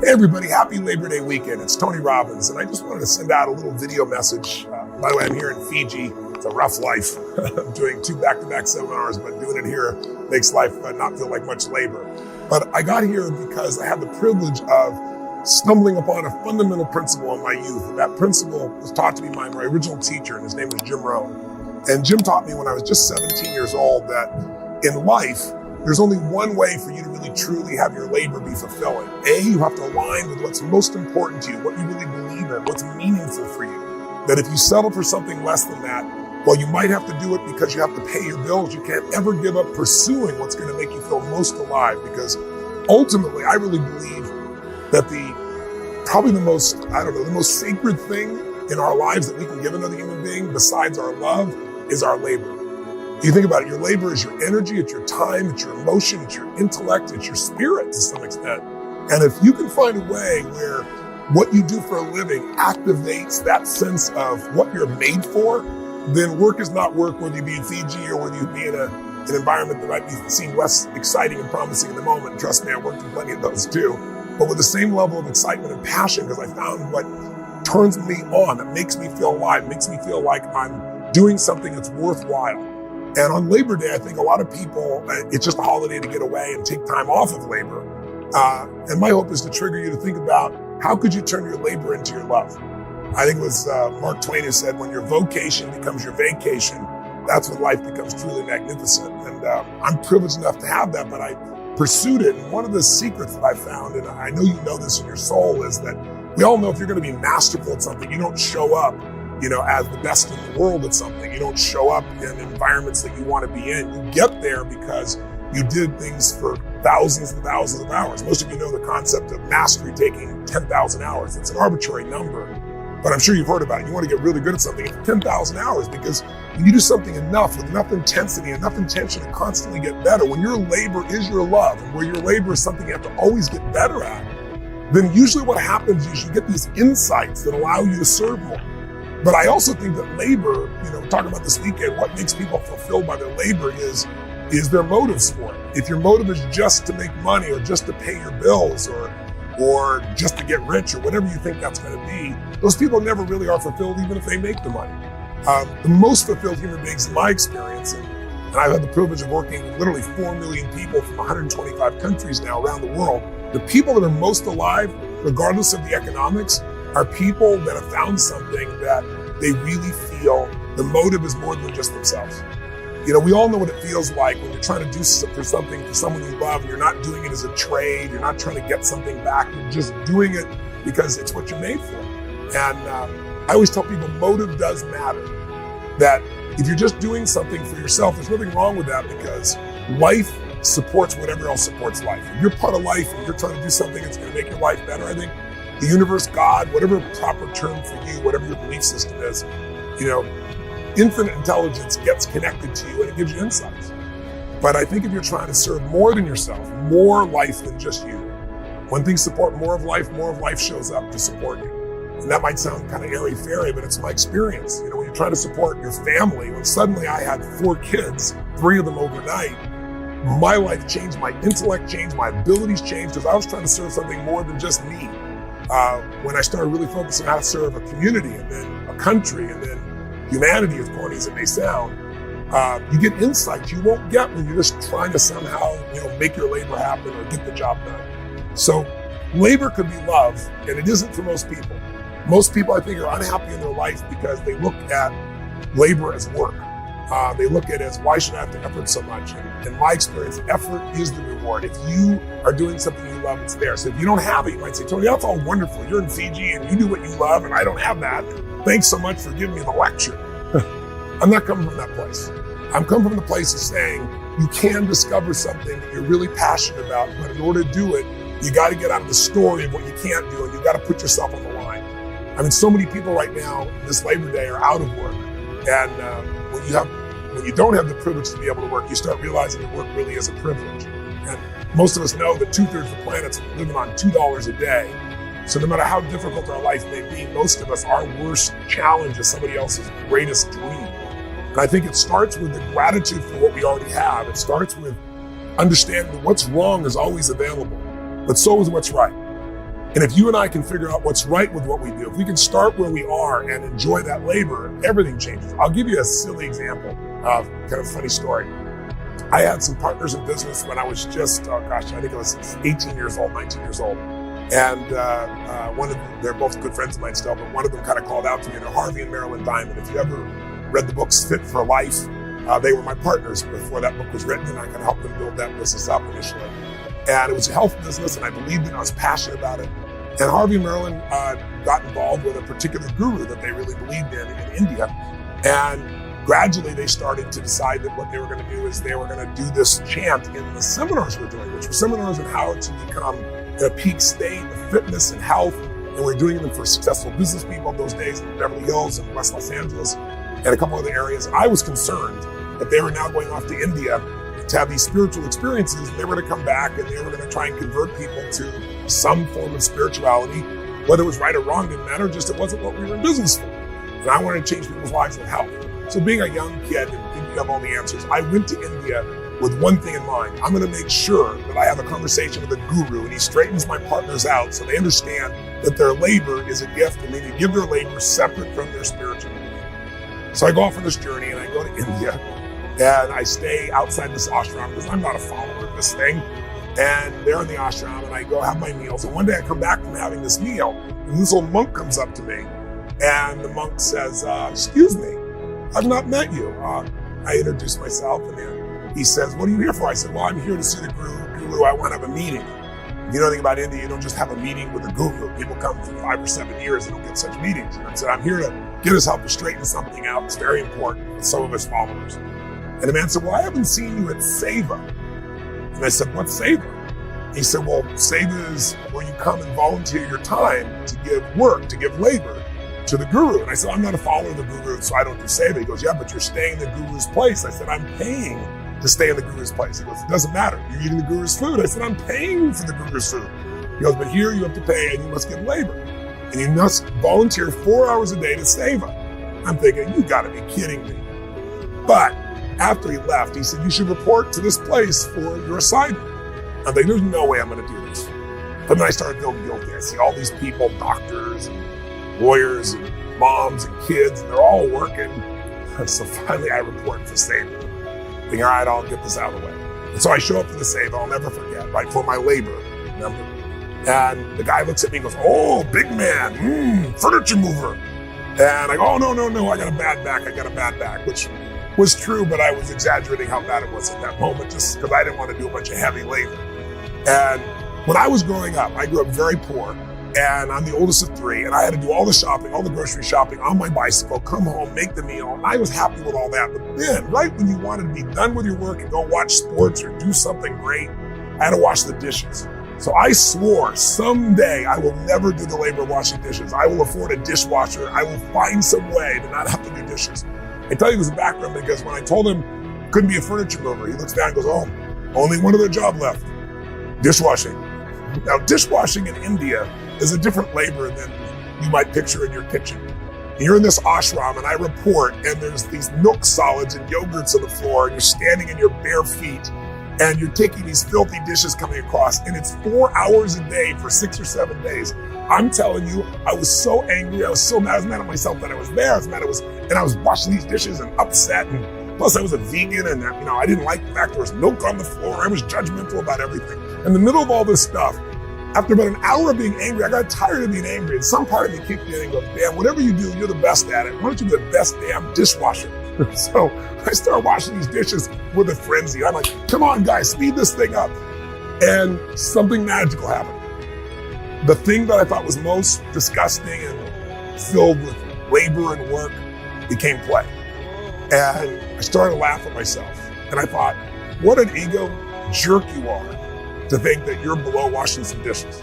Hey everybody, happy Labor Day weekend. It's Tony Robbins, and I just wanted to send out a little video message. By the way, I'm here in Fiji. It's a rough life. I'm doing 2 back-to-back seminars, but doing it here makes life not feel like much labor. But I got here because I had the privilege of stumbling upon a fundamental principle in my youth. And that principle was taught to me by my original teacher, and his name was Jim Rohn. And Jim taught me when I was just 17 years old that in life, there's only one way for you to really truly have your labor be fulfilling. A, you have to align with what's most important to you, what you really believe in, what's meaningful for you. That if you settle for something less than that, well, you might have to do it because you have to pay your bills. You can't ever give up pursuing what's going to make you feel most alive, because ultimately, I really believe that probably the most sacred thing in our lives that we can give another human being besides our love is our labor. You think about it, your labor is your energy, it's your time, it's your emotion, it's your intellect, it's your spirit to some extent. And if you can find a way where what you do for a living activates that sense of what you're made for, then work is not work, whether you be in Fiji or whether you be in an environment that might be seem less exciting and promising in the moment. And trust me, I've worked in plenty of those too. But with the same level of excitement and passion, because I found what turns me on, that makes me feel alive, makes me feel like I'm doing something that's worthwhile. And on Labor Day, I think a lot of people, it's just a holiday to get away and take time off of labor. And my hope is to trigger you to think about how could you turn your labor into your love? I think it was Mark Twain who said, when your vocation becomes your vacation, that's when life becomes truly magnificent. And I'm privileged enough to have that, but I pursued it. And one of the secrets that I found, and I know you know this in your soul, is that we all know if you're going to be masterful at something, you don't show up as the best in the world at something. You don't show up in environments that you want to be in. You get there because you did things for thousands and thousands of hours. Most of you know the concept of mastery taking 10,000 hours. It's an arbitrary number, but I'm sure you've heard about it. You want to get really good at something, it's 10,000 hours, because when you do something enough with enough intensity, enough intention to constantly get better, when your labor is your love, and where your labor is something you have to always get better at, then usually what happens is you get these insights that allow you to serve more. But I also think that labor, talking about this weekend, what makes people fulfilled by their labor is their motives for it. If your motive is just to make money or just to pay your bills or just to get rich or whatever you think that's going to be, those people never really are fulfilled even if they make the money. The most fulfilled human beings in my experience, and I've had the privilege of working with literally 4 million people from 125 countries now around the world, the people that are most alive, regardless of the economics, are people that have found something that they really feel the motive is more than just themselves. We all know what it feels like when you're trying to do for something for someone you love, and you're not doing it as a trade, you're not trying to get something back, you're just doing it because it's what you're made for. And I always tell people motive does matter. That if you're just doing something for yourself, there's nothing wrong with that, because life supports whatever else supports life. If you're part of life and you're trying to do something that's going to make your life better, I think the universe, God, whatever proper term for you, whatever your belief system is, infinite intelligence gets connected to you and it gives you insights. But I think if you're trying to serve more than yourself, more life than just you, when things support more of life shows up to support you. And that might sound kind of airy-fairy, but it's my experience. When you're trying to support your family, when suddenly I had 4 kids, 3 of them overnight, my life changed, my intellect changed, my abilities changed, because I was trying to serve something more than just me. When I started really focusing on how to serve a community and then a country and then humanity, as corny as it may sound, you get insights you won't get when you're just trying to somehow, make your labor happen or get the job done. So labor could be love, and it isn't for most people. Most people, I think, are unhappy in their life because they look at labor as work. They look at it as, why should I have to effort so much? And in my experience, effort is the reward. If you are doing something you love, it's there. So if you don't have it, you might say, Tony, that's all wonderful. You're in Fiji and you do what you love and I don't have that. Thanks so much for giving me the lecture. I'm not coming from that place. I'm coming from the place of saying you can discover something that you're really passionate about, but in order to do it, you got to get out of the story of what you can't do, and you got to put yourself on the line. I mean, so many people right now, this Labor Day, are out of work. And when you don't have the privilege to be able to work, you start realizing that work really is a privilege. And most of us know that 2/3 of the planet's living on $2 a day. So no matter how difficult our life may be, most of us, our worst challenge is somebody else's greatest dream. And I think it starts with the gratitude for what we already have. It starts with understanding that what's wrong is always available, but so is what's right. And if you and I can figure out what's right with what we do, if we can start where we are and enjoy that labor, everything changes. I'll give you a silly example of kind of funny story. I had some partners in business when I was just, I think I was 18 years old, 19 years old. And one of them, they're both good friends of mine still, but one of them kind of called out to me, they're Harvey and Marilyn Diamond. If you ever read the books Fit for Life, they were my partners before that book was written, and I kind of helped them build that business up initially. And it was a health business, and I believed in it, I was passionate about it. And Harvey and Marilyn got involved with a particular guru that they really believed in India. And gradually they started to decide that what they were going to do is they were going to do this chant in the seminars we're doing, which were seminars on how to become in a peak state of fitness and health. And we're doing them for successful business people those days in Beverly Hills and West Los Angeles and a couple other areas. I was concerned that they were now going off to India to have these spiritual experiences. They were going to come back and they were going to try and convert people to some form of spirituality. Whether it was right or wrong didn't matter, just it wasn't what we were in business for. And I wanted to change people's lives with health. So being a young kid and thinking you have all the answers, I went to India with one thing in mind. I'm going to make sure that I have a conversation with a guru and he straightens my partners out so they understand that their labor is a gift and they need to give their labor separate from their spiritual labor. So I go off on this journey and I go to India. And I stay outside this ashram because I'm not a follower of this thing. And they're in the ashram and I go have my meals. And one day I come back from having this meal and this little monk comes up to me. And the monk says, excuse me, I've not met you. I introduce myself and then he says, what are you here for? I said, well, I'm here to see the guru. I want to have a meeting. If you know anything about India, you don't just have a meeting with a guru. People come for 5 or 7 years and don't get such meetings. And I said, I'm here to get us help to straighten something out. It's very important for some of us followers. And the man said, well, I haven't seen you at Seva. And I said, what's Seva? He said, well, Seva is where you come and volunteer your time to give work, to give labor to the guru. And I said, I'm not a follower of the guru, so I don't do Seva. He goes, yeah, but you're staying in the guru's place. I said, I'm paying to stay in the guru's place. He goes, it doesn't matter. You're eating the guru's food. I said, I'm paying for the guru's food. He goes, but here you have to pay and you must give labor. And you must volunteer 4 hours a day to Seva. I'm thinking, you gotta be kidding me. But after he left, he said, you should report to this place for your assignment. I'm thinking, there's no way I'm going to do this. But then I started feeling guilty. I see all these people, doctors and lawyers and moms and kids, and they're all working. And so finally I report for Seva. Thinking, all right, I'll get this out of the way. And so I show up for the Seva, I'll never forget, right, for my labor number. And the guy looks at me and goes, oh, big man, furniture mover. And I go, oh, no, I got a bad back, which was true, but I was exaggerating how bad it was at that moment just because I didn't want to do a bunch of heavy labor. And when I was growing up, I grew up very poor, and I'm the oldest of 3, and I had to do all the shopping, all the grocery shopping on my bicycle, come home, make the meal, and I was happy with all that. But then, right when you wanted to be done with your work and go watch sports or do something great, I had to wash the dishes. So I swore someday I will never do the labor of washing dishes. I will afford a dishwasher. I will find some way to not have to do dishes. I tell you this background because when I told him couldn't be a furniture mover, he looks down and goes, oh, only one other job left, dishwashing. Now, dishwashing in India is a different labor than you might picture in your kitchen. You're in this ashram and I report and there's these milk solids and yogurts on the floor and you're standing in your bare feet and you're taking these filthy dishes coming across and it's 4 hours a day for 6 or 7 days. I'm telling you, I was so angry. I was so mad. I was mad at myself that I was there. And I was washing these dishes and upset. And plus I was a vegan and I didn't like the fact there was milk on the floor. I was judgmental about everything. In the middle of all this stuff, after about an hour of being angry, I got tired of being angry. And some part of me kicked in and goes, damn, whatever you do, you're the best at it. Why don't you be the best damn dishwasher? So I started washing these dishes with a frenzy. I'm like, come on guys, speed this thing up. And something magical happened. The thing that I thought was most disgusting and filled with labor and work became play. And I started to laugh at myself. And I thought, what an ego jerk you are to think that you're below washing some dishes.